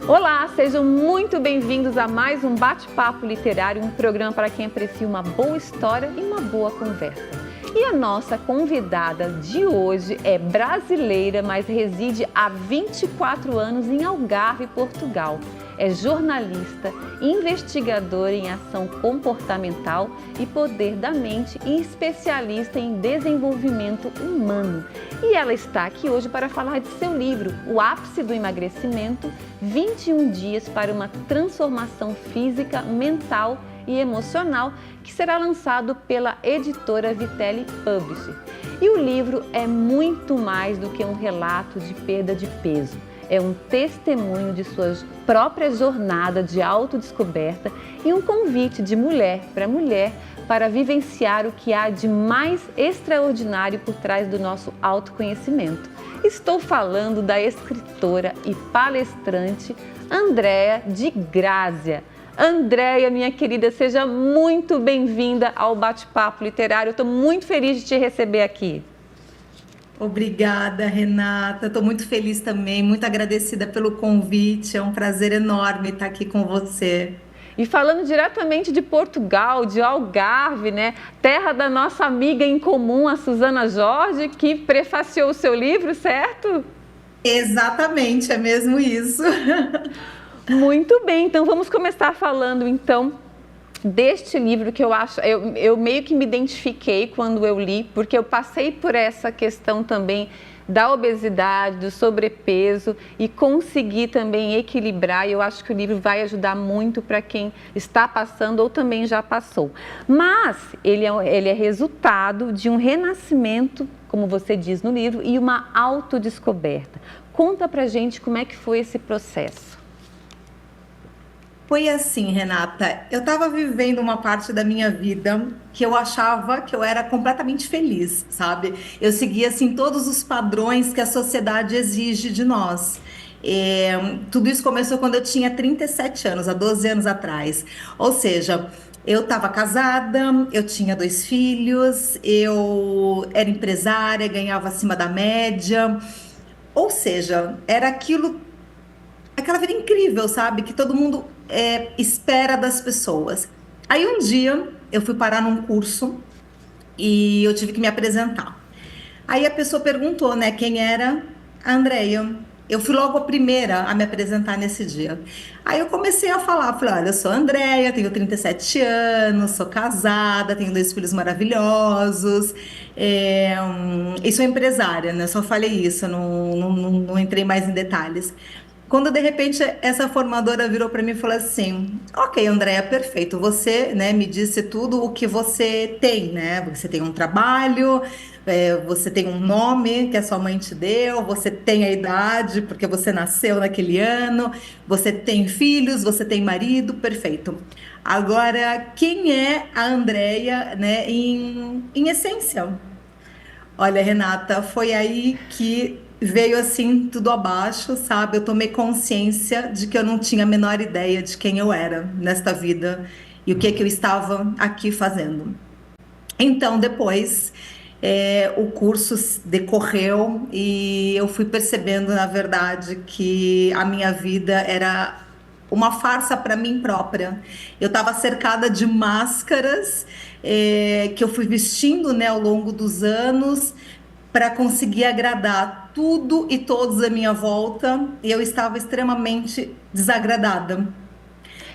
Olá, sejam muito bem-vindos a mais um Bate-Papo Literário, um programa para quem aprecia uma boa história e uma boa conversa. E a nossa convidada de hoje é brasileira, mas reside há 24 anos em Algarve, Portugal. É jornalista, investigadora em ação comportamental e poder da mente e especialista em desenvolvimento humano. E ela está aqui hoje para falar de seu livro, O Ápice do Emagrecimento, 21 dias para uma transformação física, mental e emocional, que será lançado pela editora Vitelli Publishing. E o livro é muito mais do que um relato de perda de peso. É um testemunho de sua própria jornada de autodescoberta e um convite de mulher para vivenciar o que há de mais extraordinário por trás do nosso autoconhecimento. Estou falando da escritora e palestrante Andréa de Grazia. Andréa, minha querida, seja muito bem-vinda ao Bate-Papo Literário. Eu estou muito feliz de te receber aqui. Obrigada, Renata. Estou muito feliz também, muito agradecida pelo convite. É um prazer enorme estar aqui com você. E falando diretamente de Portugal, de Algarve, né? Terra da nossa amiga em comum, a Susana Jorge, que prefaciou o seu livro, certo? Exatamente, é mesmo isso. Muito bem, então vamos começar falando deste livro que eu meio que me identifiquei quando eu li, porque eu passei por essa questão também da obesidade, do sobrepeso e consegui também equilibrar, e eu acho que o livro vai ajudar muito para quem está passando ou também já passou. Mas ele é resultado de um renascimento, como você diz no livro, e uma autodescoberta. Conta pra gente como é que foi esse processo. Foi assim, Renata, eu estava vivendo uma parte da minha vida que eu achava que eu era completamente feliz, sabe? Eu seguia, assim, todos os padrões que a sociedade exige de nós. Tudo isso começou quando eu tinha 37 anos, há 12 anos atrás. Ou seja, eu estava casada, eu tinha 2 filhos, eu era empresária, ganhava acima da média. Ou seja, era aquela vida incrível, sabe? Que todo mundo espera das pessoas. Aí um dia eu fui parar num curso e eu tive que me apresentar. Aí a pessoa perguntou, né, quem era a Andréia. Eu fui logo a primeira a me apresentar nesse dia. Aí eu comecei a falar, falei, olha, eu sou a Andréia, tenho 37 anos, sou casada, tenho 2 filhos maravilhosos, e sou empresária, né? Só falei isso, não entrei mais em detalhes. Quando de repente essa formadora virou para mim e falou assim: Ok, Andréia, perfeito. Você, né, me disse tudo o que você tem, né? Você tem um trabalho, você tem um nome que a sua mãe te deu, você tem a idade porque você nasceu naquele ano, você tem filhos, você tem marido, perfeito. Agora, quem é a Andréia, né, em essência? Olha, Renata, foi aí que veio assim tudo abaixo, sabe? Eu tomei consciência de que eu não tinha a menor ideia de quem eu era nesta vida e o que que eu estava aqui fazendo. Então, depois, o curso decorreu e eu fui percebendo, na verdade, que a minha vida era uma farsa para mim própria. Eu estava cercada de máscaras, que eu fui vestindo, né, ao longo dos anos para conseguir agradar tudo e todos à minha volta, e eu estava extremamente desagradada.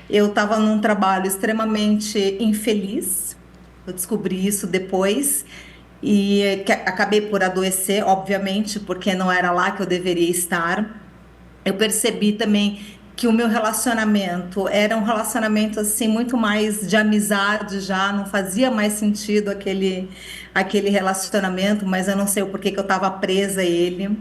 Eu estava num trabalho extremamente infeliz. Eu descobri isso depois e acabei por adoecer, obviamente, porque não era lá que eu deveria estar. Eu percebi também que o meu relacionamento era um relacionamento assim muito mais de amizade, já não fazia mais sentido aquele relacionamento, mas eu não sei o porquê que eu estava presa a ele.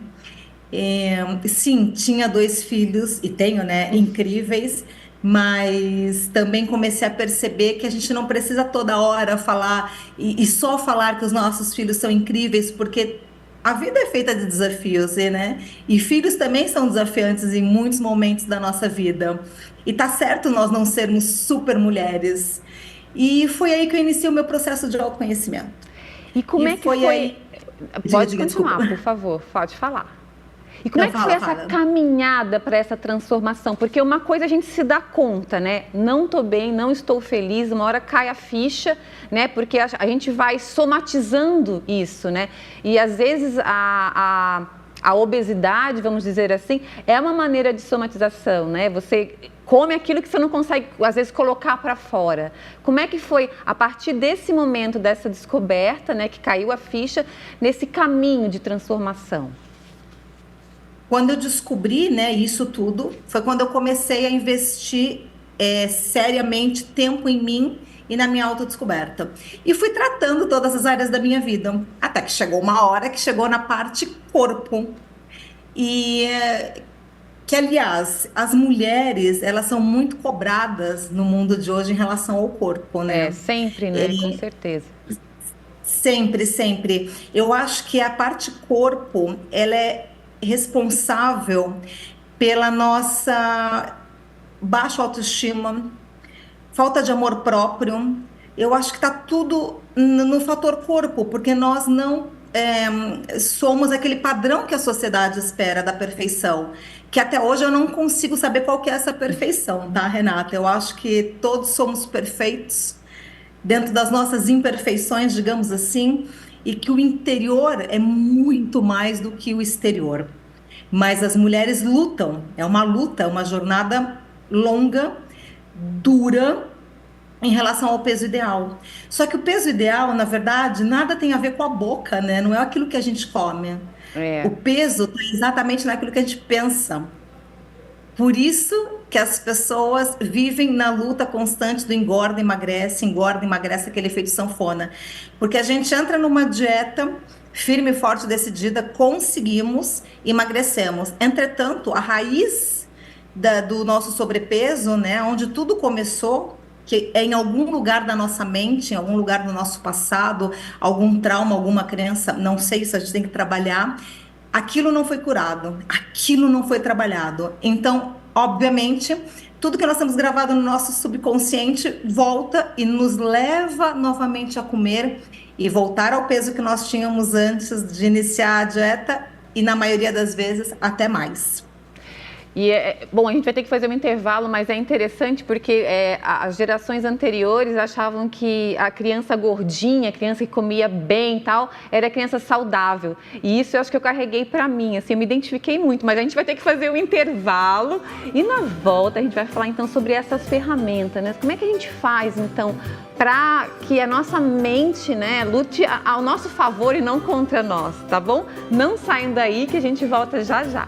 Sim, tinha 2 filhos e tenho, né, incríveis, mas também comecei a perceber que a gente não precisa toda hora falar e só falar que os nossos filhos são incríveis, porque a vida é feita de desafios, né? E filhos também são desafiantes em muitos momentos da nossa vida. E tá certo nós não sermos super mulheres. E foi aí que eu iniciei o meu processo de autoconhecimento. E como E é que foi foi? aí. Diga, Pode diga, desculpa. continuar, por favor, pode falar. E como Não, é que foi fala, essa fala. caminhada para essa transformação? Porque uma coisa a gente se dá conta, né? Não estou bem, não estou feliz, uma hora cai a ficha, né? Porque a gente vai somatizando isso, né? E às vezes a obesidade, vamos dizer assim, é uma maneira de somatização, né? Você come aquilo que você não consegue, às vezes, colocar para fora. Como é que foi, a partir desse momento, dessa descoberta, né, que caiu a ficha, nesse caminho de transformação? Quando eu descobri, né, isso tudo, foi quando eu comecei a investir seriamente tempo em mim e na minha autodescoberta. E fui tratando todas as áreas da minha vida, até que chegou uma hora que chegou na parte corpo. E que, aliás, as mulheres, elas são muito cobradas no mundo de hoje em relação ao corpo, É, né? sempre, né? Com certeza. Sempre, sempre. Eu acho que a parte corpo, ela é responsável pela nossa baixa autoestima, falta de amor próprio. Eu acho que está tudo no fator corpo, porque nós não somos aquele padrão que a sociedade espera da perfeição, que até hoje eu não consigo saber qual que é essa perfeição, tá, Renata? Eu acho que todos somos perfeitos dentro das nossas imperfeições, digamos assim, e que o interior é muito mais do que o exterior. Mas as mulheres lutam, é uma luta, uma jornada longa, dura em relação ao peso ideal. Só que o peso ideal, na verdade, nada tem a ver com a boca, né? Não é aquilo que a gente come. O É. peso está exatamente naquilo que a gente pensa. Por isso que as pessoas vivem na luta constante do engorda, emagrece, aquele efeito sanfona. Porque a gente entra numa dieta firme, forte, decidida, conseguimos, emagrecemos. Entretanto, a raiz do nosso sobrepeso, né, onde tudo começou, que é em algum lugar da nossa mente, em algum lugar do nosso passado, algum trauma, alguma crença, não sei se a gente tem que trabalhar, aquilo não foi curado, aquilo não foi trabalhado. Então, obviamente, tudo que nós temos gravado no nosso subconsciente volta e nos leva novamente a comer e voltar ao peso que nós tínhamos antes de iniciar a dieta e, na maioria das vezes, até mais. E, bom, a gente vai ter que fazer um intervalo, mas é interessante porque as gerações anteriores achavam que a criança gordinha, a criança que comia bem e tal, era a criança saudável. E isso eu acho que eu carreguei para mim, assim, eu me identifiquei muito, mas a gente vai ter que fazer um intervalo e na volta a gente vai falar então sobre essas ferramentas, né? Como é que a gente faz então para que a nossa mente, né, lute ao nosso favor e não contra nós, tá bom? Não saiam daí que a gente volta já já.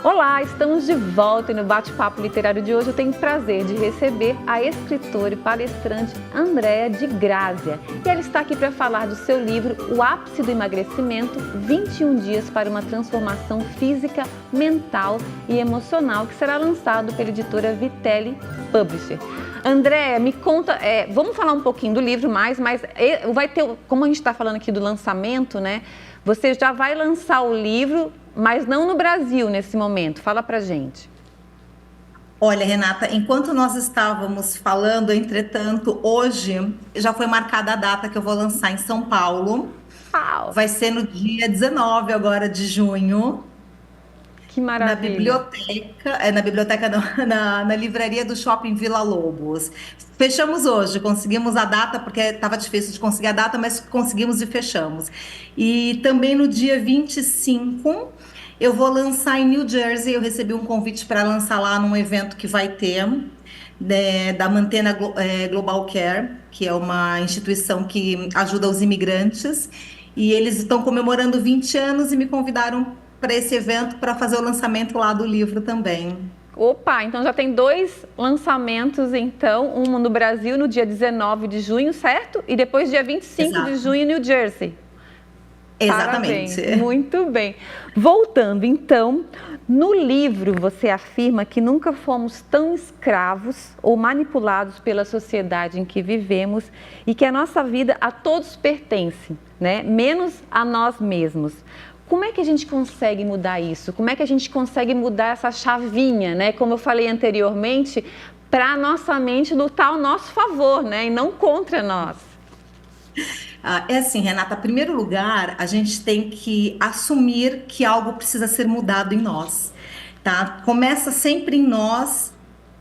Olá, estamos de volta e no bate-papo literário de hoje eu tenho o prazer de receber a escritora e palestrante Andréa de Grazia. E ela está aqui para falar do seu livro O Ápice do Emagrecimento, 21 dias para uma transformação física, mental e emocional, que será lançado pela editora Vitelli Publisher. Andréa, me conta, vamos falar um pouquinho do livro mais, mas vai ter, como a gente está falando aqui do lançamento, né? Você já vai lançar o livro, mas não no Brasil nesse momento. Fala pra gente. Olha, Renata, enquanto nós estávamos falando, entretanto, hoje já foi marcada a data que eu vou lançar em São Paulo. Uau, Vai ser no dia 19 agora de junho, que na maravilha. biblioteca, na biblioteca não, na livraria do Shopping Vila Lobos. Fechamos hoje, conseguimos a data, porque estava difícil de conseguir a data, mas conseguimos e fechamos. E também no dia 25, eu vou lançar em New Jersey, eu recebi um convite para lançar lá num evento que vai ter, né, da Mantena Global Care, que é uma instituição que ajuda os imigrantes, e eles estão comemorando 20 anos e me convidaram para esse evento para fazer o lançamento lá do livro também. Opa, então já tem 2 lançamentos, então, um no Brasil no dia 19 de junho, certo? E depois dia 25 de Exato. junho em New Jersey. Exatamente. Parabéns, muito bem. Voltando então, no livro você afirma que nunca fomos tão escravos ou manipulados pela sociedade em que vivemos e que a nossa vida a todos pertence, né? Menos a nós mesmos. Como é que a gente consegue mudar isso? Como é que a gente consegue mudar essa chavinha, né? Como eu falei anteriormente, para a nossa mente lutar ao nosso favor, né? E não contra nós. É assim, Renata, em primeiro lugar, a gente tem que assumir que algo precisa ser mudado em nós, tá? Começa sempre em nós,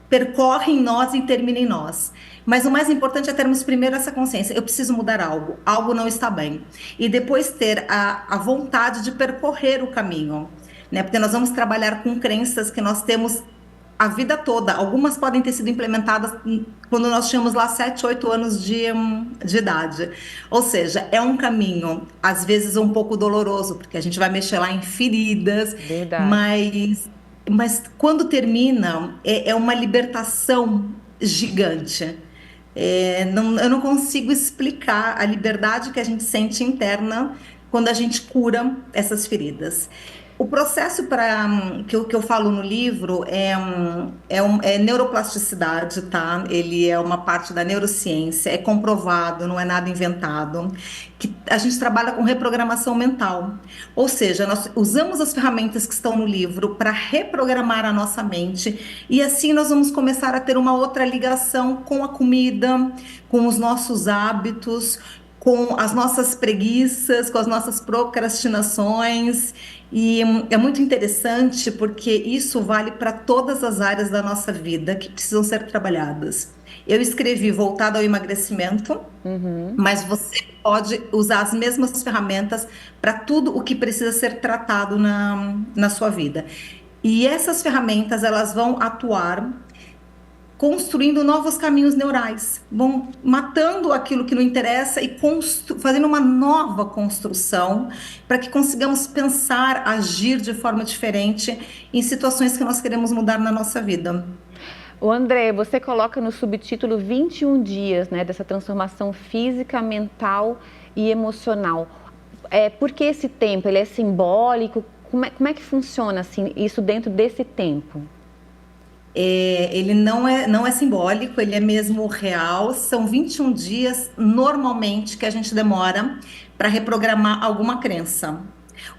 percorre em nós e termina em nós. Mas o mais importante é termos primeiro essa consciência. Eu preciso mudar algo, algo não está bem. E depois ter a vontade de percorrer o caminho, né? Porque nós vamos trabalhar com crenças que nós temos a vida toda. Algumas podem ter sido implementadas quando nós tínhamos lá 7, 8 anos de idade. Ou seja, é um caminho, às vezes, um pouco doloroso, porque a gente vai mexer lá em feridas, Verdade. mas quando termina, é uma libertação gigante. Eu não consigo explicar a liberdade que a gente sente interna quando a gente cura essas feridas. O processo que eu falo no livro é neuroplasticidade, tá? Ele é uma parte da neurociência, é comprovado, não é nada inventado, que a gente trabalha com reprogramação mental. Ou seja, nós usamos as ferramentas que estão no livro para reprogramar a nossa mente e assim nós vamos começar a ter uma outra ligação com a comida, com os nossos hábitos, com as nossas preguiças, com as nossas procrastinações. E é muito interessante porque isso vale para todas as áreas da nossa vida que precisam ser trabalhadas. Eu escrevi voltado ao emagrecimento, mas você pode usar as mesmas ferramentas para tudo o que precisa ser tratado na sua vida. E essas ferramentas, elas vão atuar construindo novos caminhos neurais, vão matando aquilo que não interessa e fazendo uma nova construção para que consigamos pensar, agir de forma diferente em situações que nós queremos mudar na nossa vida. O André, você coloca no subtítulo 21 dias, né, dessa transformação física, mental e emocional. Por que esse tempo? Ele é simbólico? Como é que funciona assim, isso dentro desse tempo? Ele não é simbólico, ele é mesmo real. São 21 dias, normalmente, que a gente demora para reprogramar alguma crença.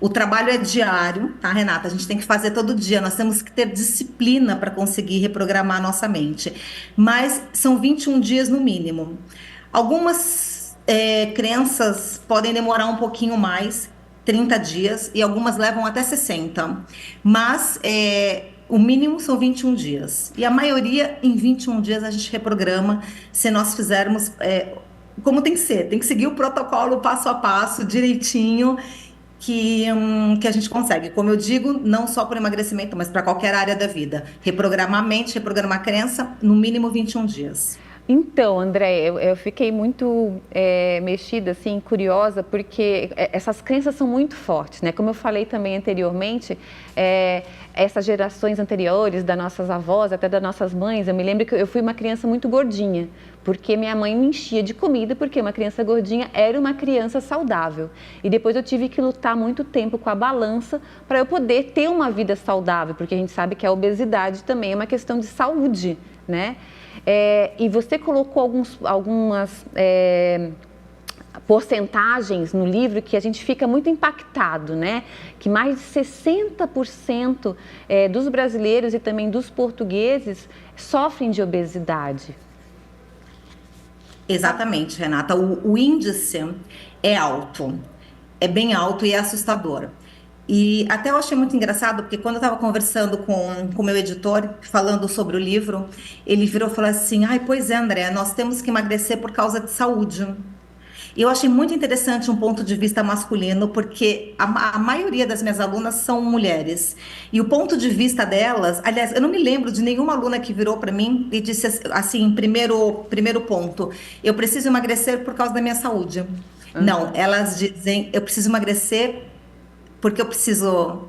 O trabalho é diário, tá, Renata? A gente tem que fazer todo dia. Nós temos que ter disciplina para conseguir reprogramar a nossa mente. Mas são 21 dias no mínimo. Algumas crenças podem demorar um pouquinho mais, 30 dias, e algumas levam até 60. Mas o mínimo são 21 dias. E a maioria, em 21 dias, a gente reprograma se nós fizermos como tem que ser. Tem que seguir o protocolo passo a passo, direitinho, que a gente consegue. Como eu digo, não só para emagrecimento, mas para qualquer área da vida. Reprogramar a mente, reprogramar a crença, no mínimo 21 dias. Então, André, eu fiquei muito mexida, assim, curiosa, porque essas crenças são muito fortes, né? Como eu falei também anteriormente, essas gerações anteriores, das nossas avós, até das nossas mães, eu me lembro que eu fui uma criança muito gordinha, porque minha mãe me enchia de comida, porque uma criança gordinha era uma criança saudável. E depois eu tive que lutar muito tempo com a balança para eu poder ter uma vida saudável, porque a gente sabe que a obesidade também é uma questão de saúde, né? E você colocou algumas porcentagens no livro que a gente fica muito impactado, né? Que mais de 60% dos brasileiros e também dos portugueses sofrem de obesidade. Exatamente, Renata. O índice é alto, é bem alto e é assustador. E até eu achei muito engraçado, porque quando eu estava conversando com o meu editor, falando sobre o livro, ele virou e falou assim: ai, pois é, André, nós temos que emagrecer por causa de saúde. E eu achei muito interessante um ponto de vista masculino, porque a maioria das minhas alunas são mulheres. E o ponto de vista delas, aliás, eu não me lembro de nenhuma aluna que virou para mim e disse assim, primeiro ponto, eu preciso emagrecer por causa da minha saúde. Não, elas dizem, eu preciso emagrecer porque eu preciso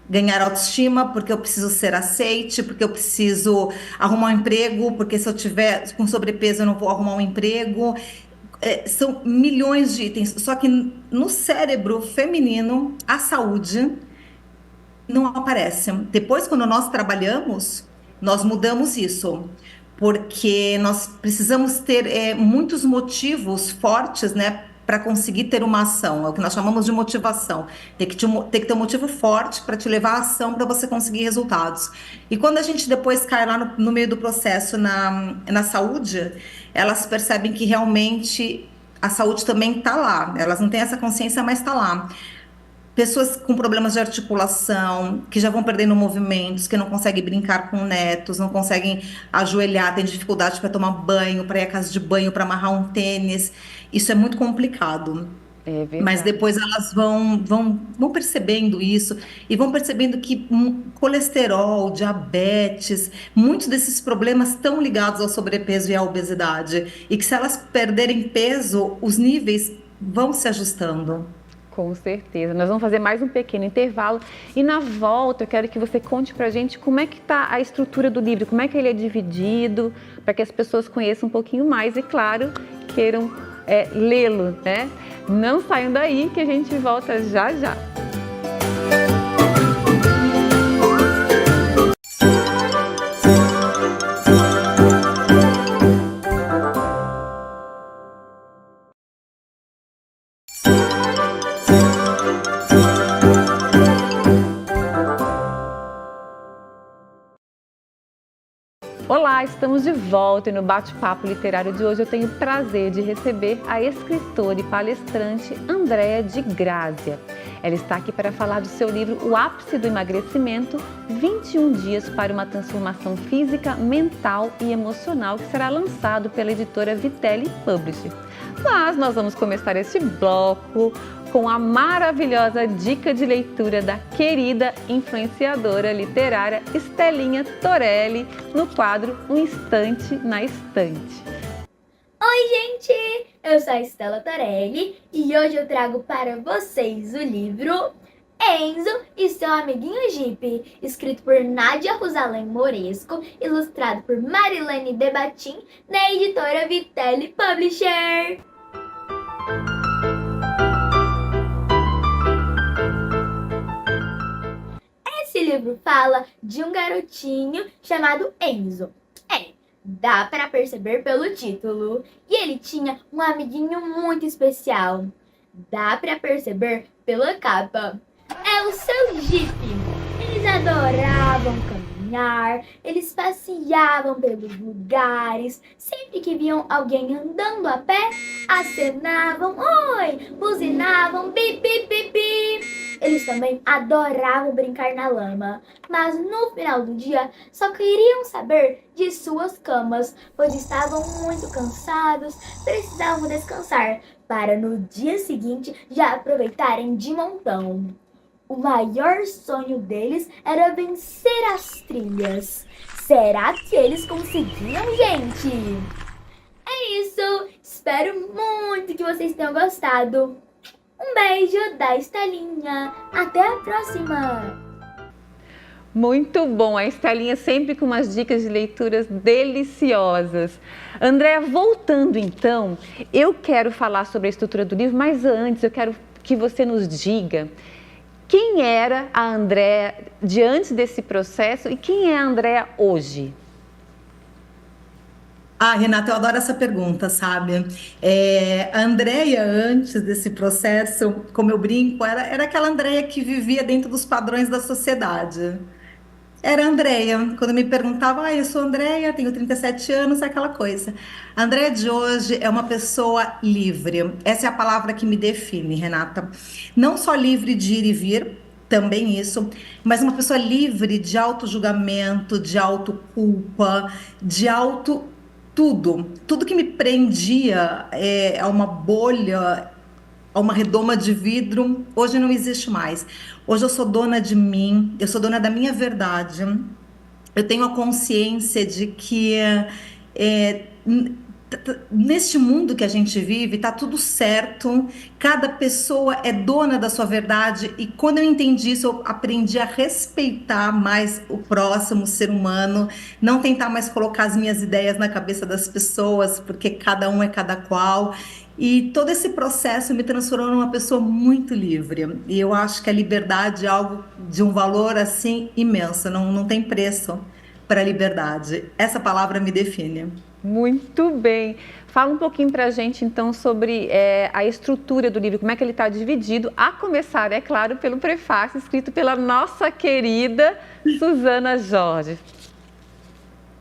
ganhar autoestima, porque eu preciso ser aceite, porque eu preciso arrumar um emprego, porque se eu tiver com sobrepeso eu não vou arrumar um emprego. São milhões de itens, só que no cérebro feminino, a saúde não aparece. Depois, quando nós trabalhamos, nós mudamos isso, porque nós precisamos ter muitos motivos fortes, né, para conseguir ter uma ação. É o que nós chamamos de motivação. Tem que ter um motivo forte para te levar à ação para você conseguir resultados. E quando a gente depois cai lá no meio do processo na saúde, elas percebem que realmente a saúde também está lá. Elas não têm essa consciência, mas está lá. Pessoas com problemas de articulação, que já vão perdendo movimentos, que não conseguem brincar com netos, não conseguem ajoelhar, têm dificuldade para tomar banho, para ir à casa de banho, para amarrar um tênis. Isso é muito complicado. É Mas verdade. depois elas vão percebendo isso e vão percebendo que colesterol, diabetes, muitos desses problemas estão ligados ao sobrepeso e à obesidade. E que se elas perderem peso, os níveis vão se ajustando. Com certeza. Nós vamos fazer mais um pequeno intervalo e na volta eu quero que você conte pra gente como é que tá a estrutura do livro, como é que ele é dividido, para que as pessoas conheçam um pouquinho mais e, claro, queiram lê-lo, né? Não saiam daí que a gente volta já já. Olá, estamos de volta e no bate-papo literário de hoje eu tenho o prazer de receber a escritora e palestrante Andréa de Grazia. Ela está aqui para falar do seu livro O Ápice do Emagrecimento, 21 dias para uma transformação física, mental e emocional, que será lançado pela editora Vitelli Publishing. Mas nós vamos começar este bloco com a maravilhosa dica de leitura da querida influenciadora literária Estelinha Torelli, no quadro Um Instante na Estante. Oi, gente! Eu sou a Estela Torelli e hoje eu trago para vocês o livro Enzo e seu amiguinho Jeep, escrito por Nádia Rosalém Moresco, ilustrado por Marilene Debatim, da editora Vitelli Publisher. Esse livro fala de um garotinho chamado Enzo. Dá para perceber pelo título. E ele tinha um amiguinho muito especial. Dá para perceber pela capa. É o seu Jeep. Eles adoravam caminhar, eles passeavam pelos lugares. Sempre que viam alguém andando a pé, acenavam, oi, buzinavam, bip, bip, bip, bip. Eles também adoravam brincar na lama, mas no final do dia só queriam saber de suas camas, pois estavam muito cansados, precisavam descansar para no dia seguinte já aproveitarem de montão. O maior sonho deles era vencer as trilhas. Será que eles conseguiram, gente? É isso! Espero muito que vocês tenham gostado. Um beijo da Estelinha. Até a próxima! Muito bom, a Estelinha sempre com umas dicas de leituras deliciosas. Andréa, voltando então, eu quero falar sobre a estrutura do livro, mas antes eu quero que você nos diga quem era a Andréa de antes desse processo e quem é a Andréa hoje. Ah, Renata, eu adoro essa pergunta, sabe? A Andrea, antes desse processo, como eu brinco, era aquela Andrea que vivia dentro dos padrões da sociedade. Era a Andrea. Quando me perguntava, eu sou a Andrea, tenho 37 anos, é aquela coisa. A Andrea de hoje é uma pessoa livre. Essa é a palavra que me define, Renata. Não só livre de ir e vir, também isso, mas uma pessoa livre de auto-julgamento, de autoculpa, de auto tudo. Tudo que me prendia a uma bolha, a uma redoma de vidro, hoje não existe mais. Hoje eu sou dona de mim, eu sou dona da minha verdade. Eu tenho a consciência de que neste mundo que a gente vive, tá tudo certo, cada pessoa é dona da sua verdade, e quando eu entendi isso, eu aprendi a respeitar mais o próximo, o ser humano, não tentar mais colocar as minhas ideias na cabeça das pessoas, porque cada um é cada qual. E todo esse processo me transformou numa pessoa muito livre. E eu acho que a liberdade é algo de um valor assim imenso, não tem preço para a liberdade. Essa palavra me define. Muito bem. Fala um pouquinho para a gente, então, sobre a estrutura do livro, como é que ele está dividido, a começar, é claro, pelo prefácio escrito pela nossa querida Susana Jorge.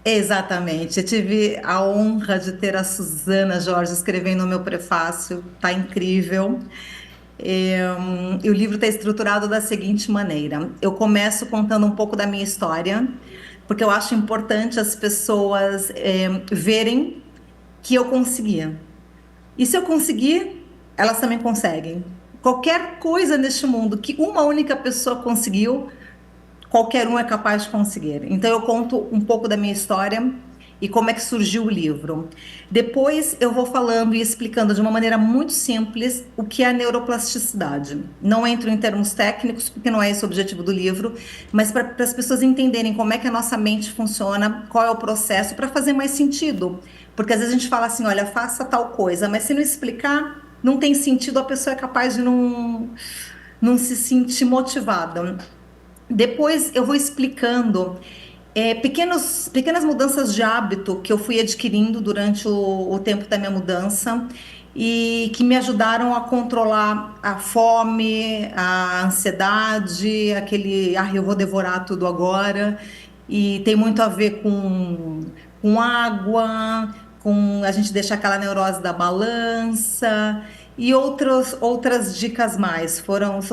Exatamente. Eu tive a honra de ter a Susana Jorge escrevendo o meu prefácio, tá incrível. E o livro está estruturado da seguinte maneira: eu começo contando um pouco da minha história, porque eu acho importante as pessoas verem que eu conseguia. E se eu conseguir, elas também conseguem. Qualquer coisa neste mundo que uma única pessoa conseguiu, qualquer um é capaz de conseguir. Então eu conto um pouco da minha história e como é que surgiu o livro. Depois eu vou falando e explicando de uma maneira muito simples o que é a neuroplasticidade. Não entro em termos técnicos, porque não é esse o objetivo do livro, mas para as pessoas entenderem como é que a nossa mente funciona, qual é o processo, para fazer mais sentido. Porque às vezes a gente fala assim, olha, faça tal coisa, mas se não explicar, não tem sentido, a pessoa é capaz de não se sentir motivada. Depois eu vou explicando pequenas mudanças de hábito que eu fui adquirindo durante o tempo da minha mudança e que me ajudaram a controlar a fome, a ansiedade, aquele, eu vou devorar tudo agora. E tem muito a ver com água, com a gente deixar aquela neurose da balança e outras dicas mais.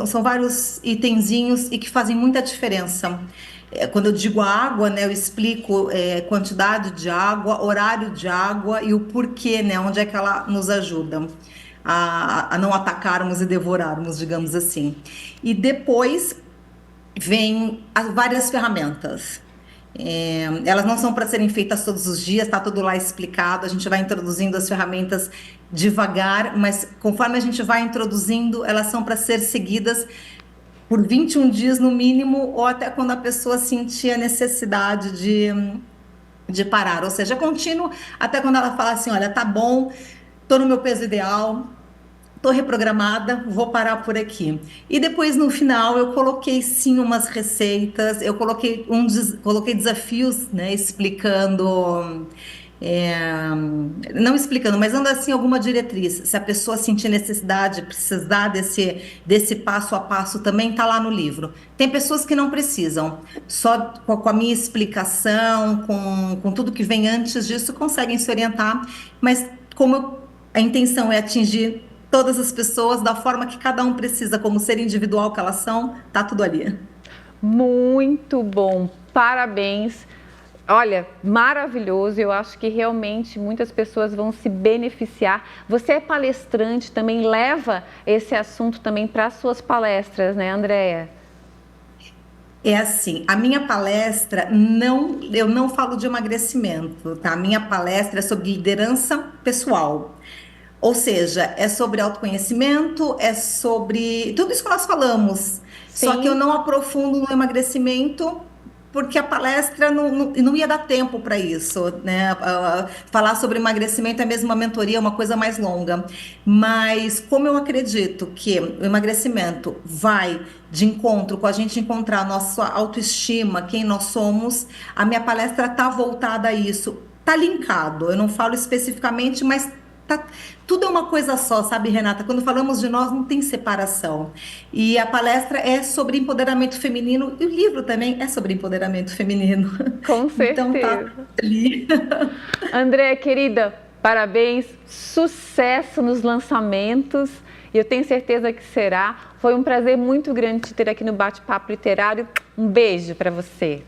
São vários itenzinhos e que fazem muita diferença. Quando eu digo água, né, eu explico quantidade de água, horário de água e o porquê, né, onde é que ela nos ajuda a não atacarmos e devorarmos, digamos assim. E depois vem as várias ferramentas. Elas não são para serem feitas todos os dias, está tudo lá explicado. A gente vai introduzindo as ferramentas devagar, mas conforme a gente vai introduzindo, elas são para ser seguidas por 21 dias no mínimo, ou até quando a pessoa sentir a necessidade de parar. Ou seja, é contínuo até quando ela fala assim: olha, tá bom, tô no meu peso ideal, tô reprogramada, vou parar por aqui. E depois, no final, eu coloquei sim umas receitas, eu coloquei desafios, né, explicando. Não explicando, mas dando assim alguma diretriz. Se a pessoa sentir necessidade, precisar desse passo a passo, também está lá no livro. Tem pessoas que não precisam, só com a minha explicação, com tudo que vem antes disso, conseguem se orientar, mas a intenção é atingir todas as pessoas da forma que cada um precisa, como ser individual que elas são, tá tudo ali. Muito bom, parabéns. Olha, maravilhoso, eu acho que realmente muitas pessoas vão se beneficiar. Você é palestrante, também leva esse assunto também para as suas palestras, né, Andréia? É assim, a minha palestra, eu não falo de emagrecimento, tá? A minha palestra é sobre liderança pessoal. Ou seja, é sobre autoconhecimento, é sobre tudo isso que nós falamos. Só que eu Sim. não aprofundo no emagrecimento, porque a palestra não ia dar tempo para isso, né? Falar sobre emagrecimento é mesmo uma mentoria, uma coisa mais longa. Mas como eu acredito que o emagrecimento vai de encontro com a gente encontrar a nossa autoestima, quem nós somos, a minha palestra está voltada a isso. Está linkado, eu não falo especificamente, mas tudo é uma coisa só, sabe, Renata? Quando falamos de nós, não tem separação. E a palestra é sobre empoderamento feminino e o livro também é sobre empoderamento feminino. Com Então certeza. tá ali. Andréia, querida, parabéns, sucesso nos lançamentos. E eu tenho certeza que será. Foi um prazer muito grande te ter aqui no Bate-Papo Literário. Um beijo para você.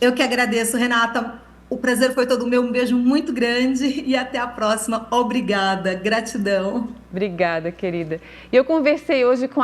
Eu que agradeço, Renata. O prazer foi todo meu. Um beijo muito grande e até a próxima. Obrigada, gratidão. Obrigada, querida. E eu conversei hoje com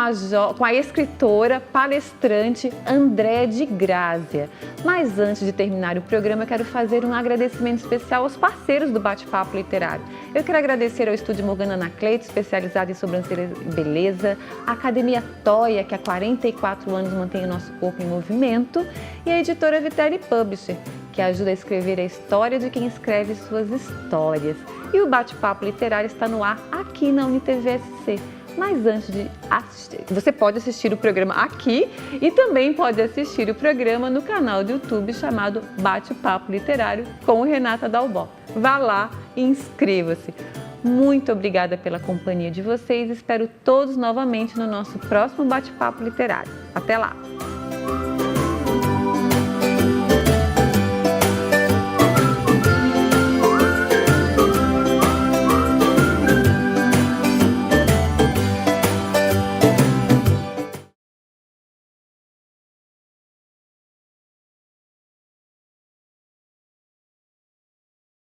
a escritora, palestrante Andréia de Grazia. Mas antes de terminar o programa, eu quero fazer um agradecimento especial aos parceiros do Bate-Papo Literário. Eu quero agradecer ao Estúdio Morgana Anacleto, especializado em sobrancelha e beleza, a Academia Toia, que há 44 anos mantém o nosso corpo em movimento, e a editora Viterbi Publisher, que ajuda a escrever a história de quem escreve suas histórias. E o Bate-Papo Literário está no ar aqui na UniTV-SC. Mas antes de assistir, você pode assistir o programa aqui e também pode assistir o programa no canal do YouTube chamado Bate-Papo Literário com Renata Dalbó. Vá lá e inscreva-se. Muito obrigada pela companhia de vocês. Espero todos novamente no nosso próximo Bate-Papo Literário. Até lá!